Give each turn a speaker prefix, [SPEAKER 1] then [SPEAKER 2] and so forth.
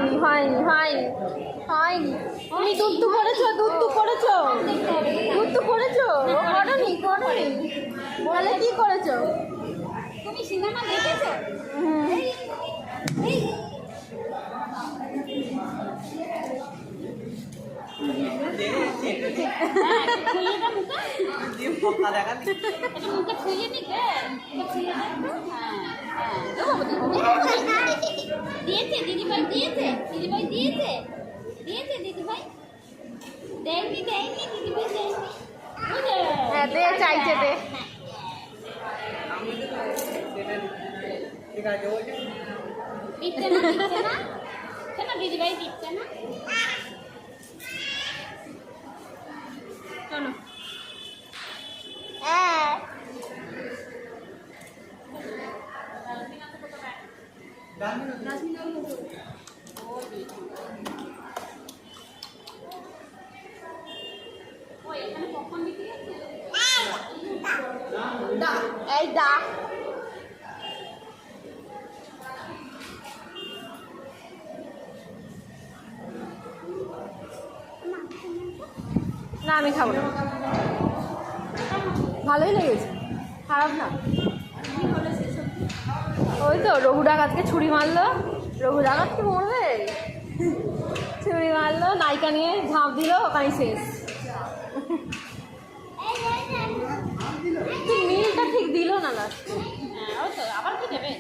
[SPEAKER 1] হয়নি হয়নি হয়নি হয়নি। তুমি দুধ করেছো, দুধ করেছো, দুধ করেছো? করনি করনি, তাহলে কি করেছো?
[SPEAKER 2] তুমি সিনেমা দেখেছো? দিয়েছে দিদিভাই, দিয়েছে দিদিভাই, দিয়েছে দিয়েছে দিদিভাই, দেয়নি দেয়নি দিদিভাই, দেয়নি।
[SPEAKER 1] হ্যাঁ দে, চাইছে দে।
[SPEAKER 2] দিচ্ছে না, দিচ্ছে না, কেন দিদিভাই দিচ্ছে না?
[SPEAKER 1] চলো। এই দা না, আমি খাবো না, ভালোই লেগেছে, খারাপ না। ওই তো রঘু ডাকাতকে ছুরি মারলো, রঘু ডাকাত কি মরবে? ছুরি মারলো, নায়িকা নিয়ে ঝাঁপ দিল, ওখানে শেষ। মিলটা ঠিক দিল না লাস্টে।
[SPEAKER 2] হ্যাঁ, ও তো আবার কি দেবে?